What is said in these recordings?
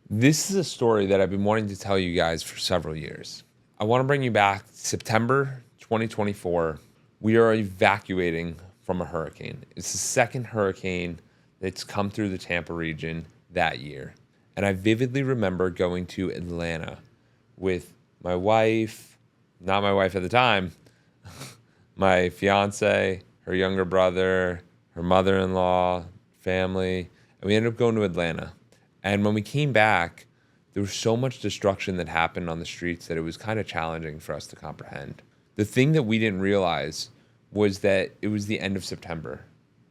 This is a story that I've been wanting to tell you guys for several years. I want to bring you back September 2024. We are evacuating from a hurricane. It's the second hurricane that's come through the Tampa region that year. And I vividly remember going to Atlanta with my wife, not my wife at the time, my fiance, her younger brother, her mother in law, family. And we ended up going to Atlanta. And when we came back, there was so much destruction that happened on the streets that it was kind of challenging for us to comprehend. The thing that we didn't realize was that it was the end of September.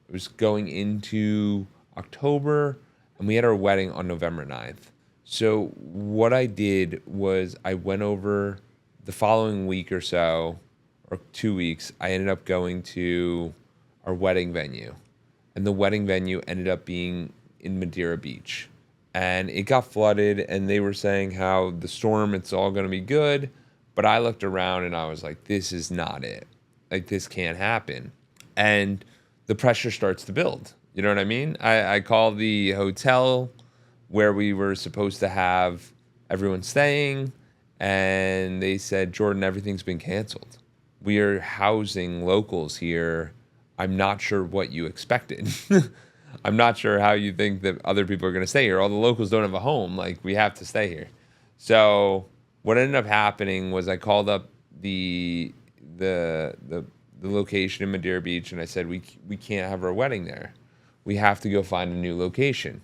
It was going into October, and we had our wedding on November 9th. So what I did was I went over the following week or so, or 2 weeks, I ended up going to our wedding venue. And the wedding venue ended up being in Madeira Beach. And it got flooded, and they were saying how the storm, it's all going to be good. But I looked around and I was like, this is not it. Like, this can't happen. And the pressure starts to build. You know what I mean? I called the hotel where we were supposed to have everyone staying, and they said, Jordan, everything's been canceled. We are housing locals here. I'm not sure what you expected. I'm not sure how you think that other people are going to stay here. All the locals don't have a home. Like, we have to stay here. So what ended up happening was I called up the location in Madeira Beach, and I said, we can't have our wedding there. We have to go find a new location.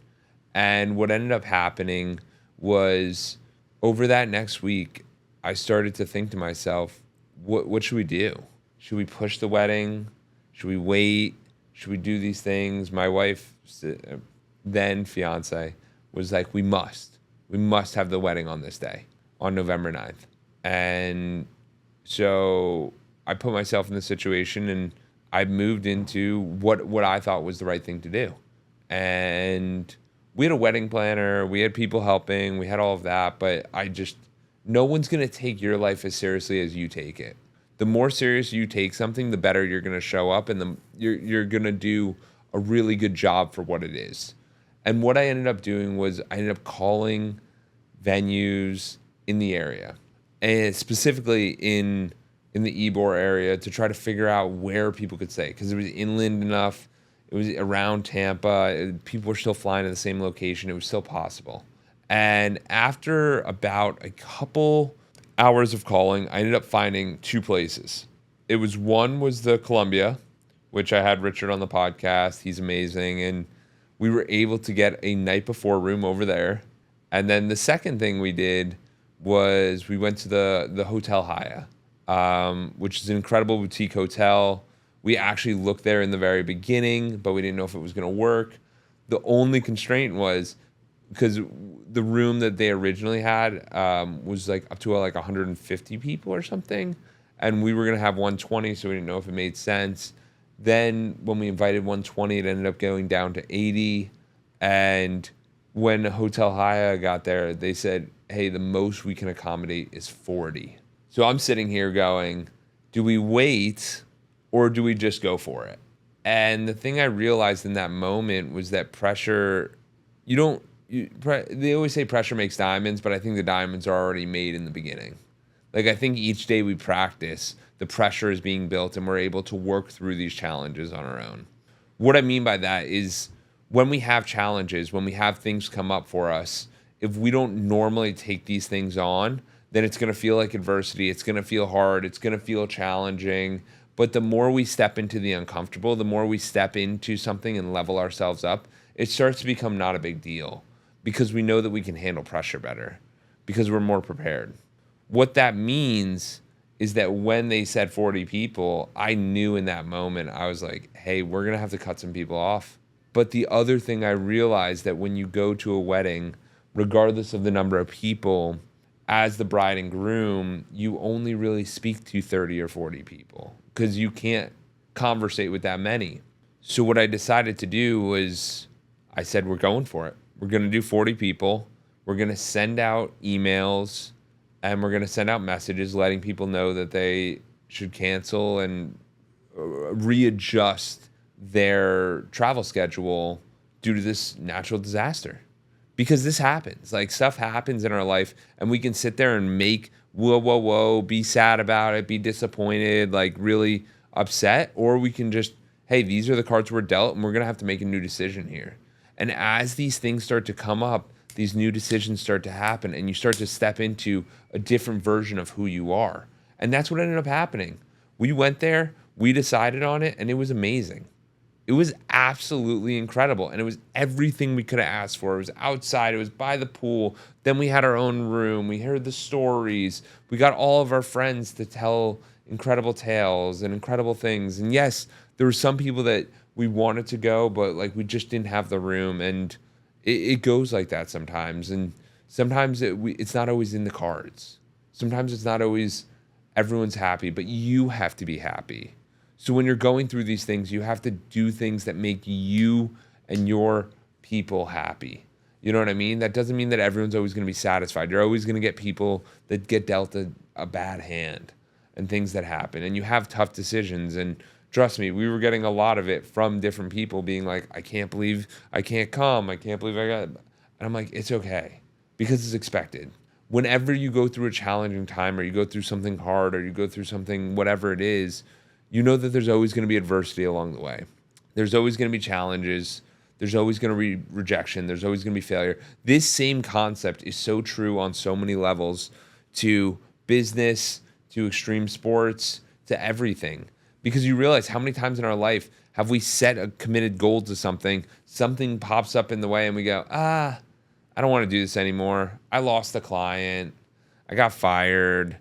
And what ended up happening was over that next week, I started to think to myself, what should we do? Should we push the wedding? Should we wait? Should we do these things? My wife, then fiance, was like, we must have the wedding on this day, on November 9th. And so I put myself in the situation, and I moved into what I thought was the right thing to do. And we had a wedding planner, we had people helping, we had all of that, but no one's going to take your life as seriously as you take it. The more serious you take something, the better you're going to show up, and you're going to do a really good job for what it is. And what I ended up doing was I ended up calling venues in the area, and specifically in the Ybor area, to try to figure out where people could stay, because it was inland enough. It was around Tampa. People were still flying to the same location. It was still possible. And after about a couple hours of calling, I ended up finding two places. One was the Columbia, which I had Richard on the podcast. He's amazing. And we were able to get a night before room over there. And then the second thing we did was we went to the Hotel Haya, which is an incredible boutique hotel. We actually looked there in the very beginning, but we didn't know if it was going to work. The only constraint was because the room that they originally had was like up to like 150 people or something, and we were going to have 120, so we didn't know if it made sense. Then when we invited 120, it ended up going down to 80, and when Hotel Haya got there, they said, hey, the most we can accommodate is 40. So I'm sitting here going, do we wait or do we just go for it? And the thing I realized in that moment was that pressure, they always say pressure makes diamonds, but I think the diamonds are already made in the beginning. Like, I think each day we practice, the pressure is being built, and we're able to work through these challenges on our own. What I mean by that is when we have challenges, when we have things come up for us, if we don't normally take these things on, then it's going to feel like adversity. It's going to feel hard. It's going to feel challenging. But the more we step into the uncomfortable, the more we step into something and level ourselves up, it starts to become not a big deal, because we know that we can handle pressure better, because we're more prepared. What that means is that when they said 40 people, I knew in that moment, I was like, hey, we're going to have to cut some people off. But the other thing I realized, that when you go to a wedding, regardless of the number of people, as the bride and groom, you only really speak to 30 or 40 people, because you can't conversate with that many. So what I decided to do was I said, we're going for it. We're going to do 40 people. We're going to send out emails, and we're going to send out messages letting people know that they should cancel and readjust their travel schedule due to this natural disaster. because this happens. Like stuff happens in our life and we can sit there and make whoa, be sad about it, be disappointed, like really upset, or we can just, hey, these are the cards we're dealt and we're going to have to make a new decision here. And as these things start to come up, these new decisions start to happen and you start to step into a different version of who you are. And that's what ended up happening. We went there, we decided on it, and it was amazing. It was absolutely incredible. And it was everything we could have asked for. It was outside, it was by the pool. Then we had our own room. We heard the stories. We got all of our friends to tell incredible tales and incredible things. And yes, there were some people that we wanted to go, but like we just didn't have the room. And it goes like that sometimes. And sometimes it's not always in the cards. Sometimes it's not always everyone's happy, but you have to be happy. So when you're going through these things, you have to do things that make you and your people happy. You know what I mean? That doesn't mean that everyone's always going to be satisfied. You're always going to get people that get dealt a bad hand and things that happen. And you have tough decisions. And trust me, we were getting a lot of it from different people being like, I can't believe I can't come. I can't believe I got. And I'm like, it's okay because it's expected. Whenever you go through a challenging time or you go through something hard or you go through something, whatever it is, you know that there's always going to be adversity along the way. There's always going to be challenges. There's always going to be rejection. There's always going to be failure. This same concept is so true on so many levels to business, to extreme sports, to everything. Because you realize how many times in our life have we set a committed goal to something, something pops up in the way and we go, I don't want to do this anymore. I lost a client. I got fired.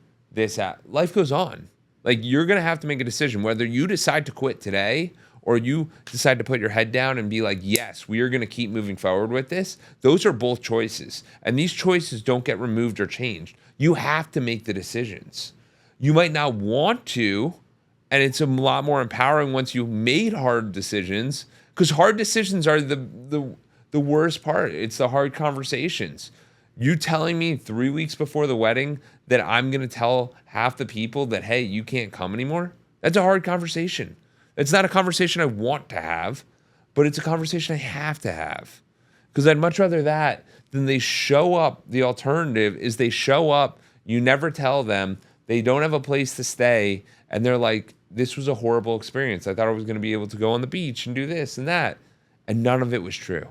Life goes on. Like you're going to have to make a decision whether you decide to quit today or you decide to put your head down and be like, yes, we are going to keep moving forward with this. Those are both choices. And these choices don't get removed or changed. You have to make the decisions. You might not want to, and it's a lot more empowering once you've made hard decisions, because hard decisions are the worst part. It's the hard conversations. You telling me 3 weeks before the wedding that I'm going to tell half the people that, hey, you can't come anymore? That's a hard conversation. It's not a conversation I want to have, but it's a conversation I have to have. Because I'd much rather that than they show up. The alternative is they show up, you never tell them, they don't have a place to stay, and they're like, this was a horrible experience. I thought I was going to be able to go on the beach and do this and that. And none of it was true.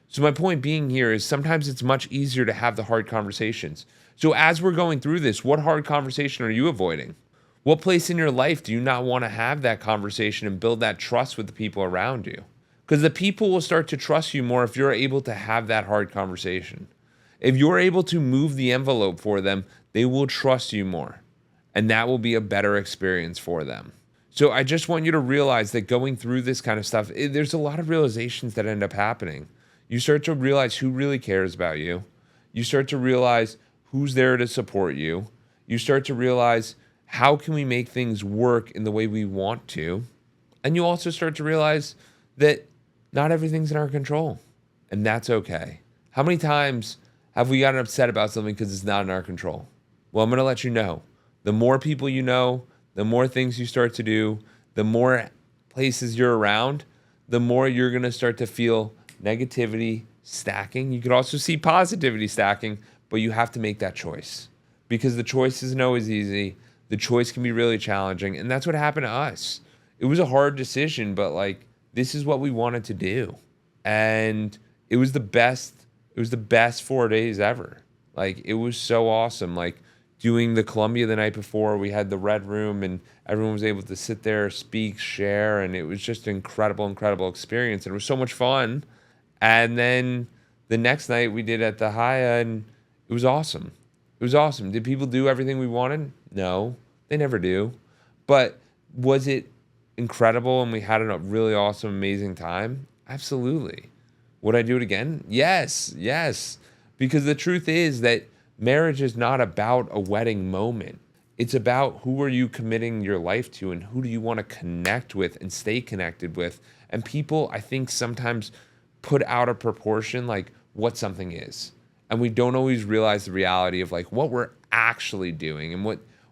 So my point being here is sometimes it's much easier to have the hard conversations. So as we're going through this, what hard conversation are you avoiding? What place in your life do you not want to have that conversation and build that trust with the people around you? Because the people will start to trust you more if you're able to have that hard conversation. If you're able to move the envelope for them, they will trust you more. And that will be a better experience for them. So I just want you to realize that going through this kind of stuff, there's a lot of realizations that end up happening. You start to realize who really cares about you. You start to realize who's there to support you. You start to realize how can we make things work in the way we want to. And you also start to realize that not everything's in our control. And that's okay. How many times have we gotten upset about something because it's not in our control? Well, I'm going to let you know. The more people you know, the more things you start to do, the more places you're around, the more you're going to start to feel negativity stacking. You could also see positivity stacking, but you have to make that choice because the choice isn't always easy. The choice can be really challenging, and that's what happened to us. It was a hard decision, but like this is what we wanted to do, and it was the best. It was the best 4 days ever. Like it was so awesome. Like doing the Columbia the night before, we had the red room, and everyone was able to sit there, speak, share, and it was just an incredible experience, and it was so much fun. And then the next night we did at the Haya, and it was awesome. It was awesome. Did people do everything we wanted? No, they never do. But was it incredible and we had a really awesome, amazing time? Absolutely. Would I do it again? Yes. Because the truth is that marriage is not about a wedding moment. It's about who are you committing your life to and who do you want to connect with and stay connected with. And people, I think, sometimes put out of proportion like what something is. And we don't always realize the reality of like what we're actually doing and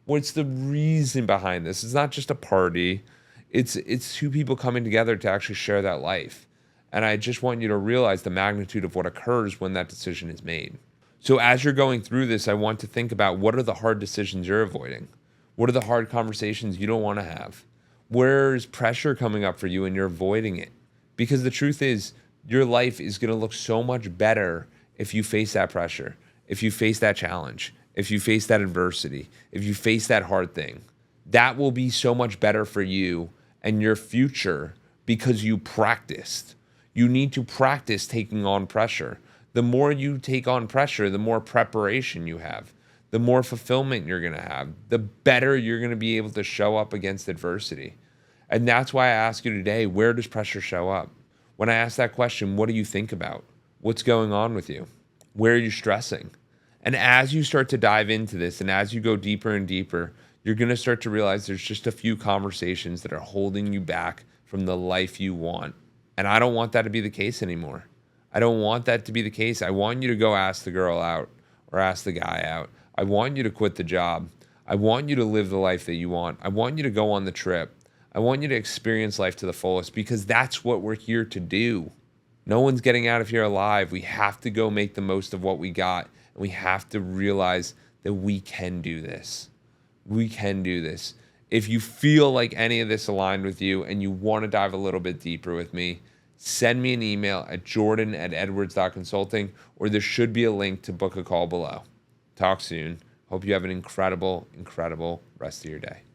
what's the reason behind this. It's not just a party. It's two people coming together to actually share that life. And I just want you to realize the magnitude of what occurs when that decision is made. So as you're going through this, I want to think about, what are the hard decisions you're avoiding? What are the hard conversations you don't want to have? Where's pressure coming up for you and you're avoiding it? Because the truth is, your life is going to look so much better if you face that pressure, if you face that challenge, if you face that adversity, if you face that hard thing. That will be so much better for you and your future because you practiced. You need to practice taking on pressure. The more you take on pressure, the more preparation you have, the more fulfillment you're going to have, the better you're going to be able to show up against adversity. And that's why I ask you today, where does pressure show up? When I ask that question, what do you think about? What's going on with you? Where are you stressing? And as you start to dive into this and as you go deeper and deeper, you're going to start to realize there's just a few conversations that are holding you back from the life you want. And I don't want that to be the case anymore. I don't want that to be the case. I want you to go ask the girl out or ask the guy out. I want you to quit the job. I want you to live the life that you want. I want you to go on the trip. I want you to experience life to the fullest because that's what we're here to do. No one's getting out of here alive. We have to go make the most of what we got. And we have to realize that we can do this. We can do this. If you feel like any of this aligned with you and you want to dive a little bit deeper with me, send me an email at jordan@edwards.consulting, or there should be a link to book a call below. Talk soon. Hope you have an incredible, incredible rest of your day.